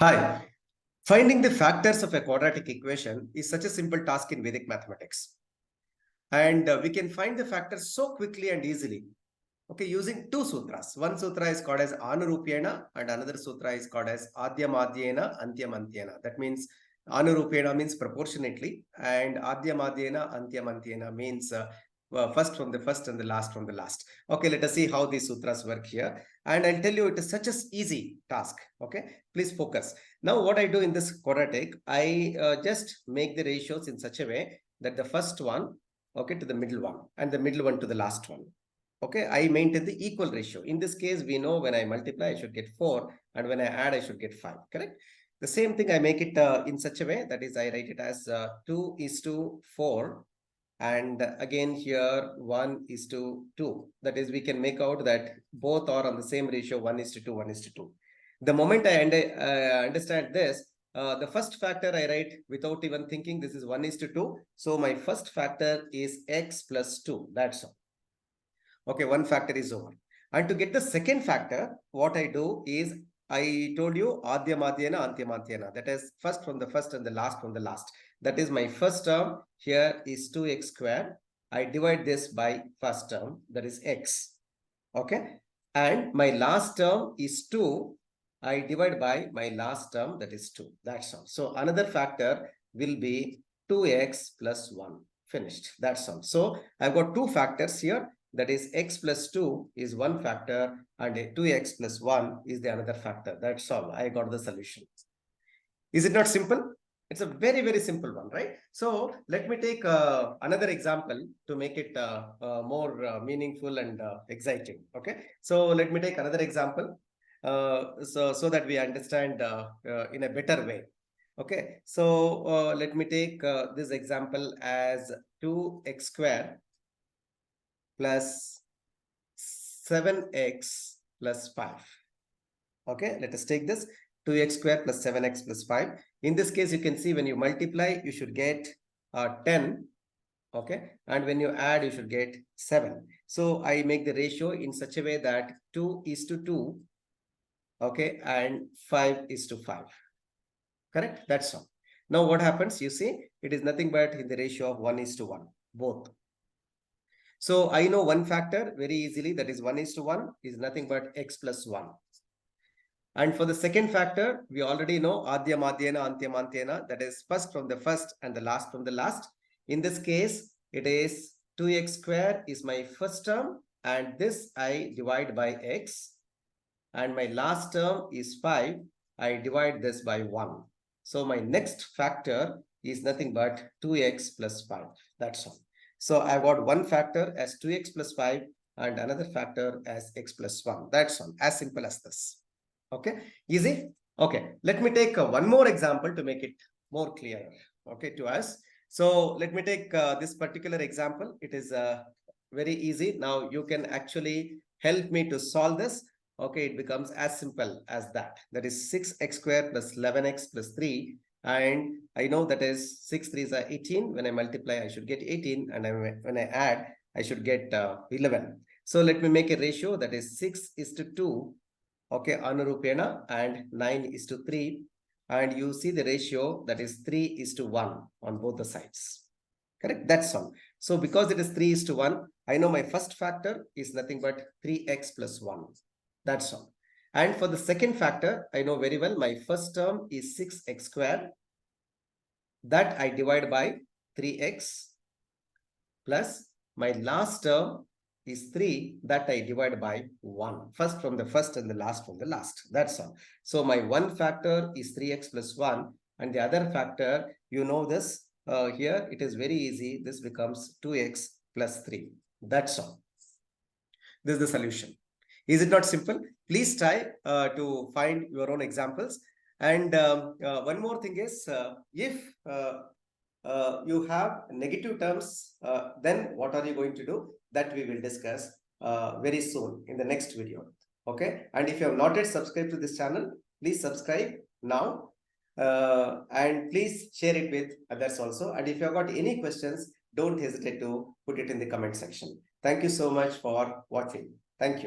Hi. Finding the factors of a quadratic equation is such a simple task in Vedic mathematics. And we can find the factors so quickly and easily. Okay, using two sutras. One sutra is called as Anurupyena and another sutra is called as Adhyamadyena Antyamantyena. That means Anurupyena means proportionately and Adhyamadyena Antyamantyena means first from the first and the last from the last. Okay, let us see how these sutras work here. And I'll tell you it is such an easy task. Okay, please focus. Now what I do in this quadratic, I just make the ratios in such a way that the first one, okay, to the middle one and the middle one to the last one. Okay, I maintain the equal ratio. In this case, we know when I multiply, I should get 4, and when I add, I should get 5, correct? The same thing, I make it in such a way, that is, I write it as 2:4, and again here 1:2. That is, we can make out that both are on the same ratio, 1:2, 1:2. The moment I understand this, the first factor I write without even thinking, this is 1:2. So my first factor is x plus 2, that's all. Okay, one factor is over. And to get the second factor, what I do is, I told you Adhyamadyena Antyamantyena. That is first from the first and the last from the last. That is my first term here is 2x squared. I divide this by first term, that is x. Okay. And my last term is 2. I divide by my last term, that is 2. That's all. So another factor will be 2x plus 1. Finished. That's all. So I've got two factors here. That is x plus 2 is one factor and 2x plus 1 is the another factor. That's all. I got the solution. Is it not simple? It's a very, very simple one, right? So let me take another example to make it more meaningful and exciting. Okay. So let me take another example so that we understand in a better way. Okay. So let me take this example as 2x squared plus 7x plus 5. Okay, let us take this 2x squared plus 7x plus 5. In this case, you can see when you multiply, you should get 10. Okay, and when you add, you should get 7. So I make the ratio in such a way that 2:2, okay, and 5:5. Correct? That's all. Now what happens? You see, it is nothing but in the ratio of 1:1, both. So I know one factor very easily, that is 1:1 is nothing but x plus 1. And for the second factor, we already know Adhyamadyena Antyamantyena, that is first from the first and the last from the last. In this case, it is 2x squared is my first term, and this I divide by x. And my last term is 5. I divide this by 1. So my next factor is nothing but 2x plus 5. That's all. So I got one factor as 2x plus 5 and another factor as x plus 1. That's all. As simple as this. Okay, easy. Okay, let me take one more example to make it more clear, okay, to us. So let me take this particular example. It is very easy. Now you can actually help me to solve this. Okay, it becomes as simple as that. That is 6x squared plus 11x plus 3. And I know that is 6 3s are 18. When I multiply, I should get 18. And when I add, I should get 11. So let me make a ratio that is 6:2. Okay, Anurupena, and 9:3. And you see the ratio that is 3:1 on both the sides. Correct? That's all. So because it is 3:1, I know my first factor is nothing but 3x plus 1. That's all. And for the second factor, I know very well my first term is 6x squared. That I divide by 3x plus my last term is 3, that I divide by 1. First from the first and the last from the last. That's all. So my one factor is 3x plus 1 and the other factor, you know this, here it is very easy. This becomes 2x plus 3. That's all. This is the solution. Is it not simple? Please try to find your own examples. And one more thing is, if you have negative terms, then what are you going to do? That we will discuss very soon in the next video. Okay. And if you have not yet subscribed to this channel, please subscribe now. And please share it with others also. And if you have got any questions, don't hesitate to put it in the comment section. Thank you so much for watching. Thank you.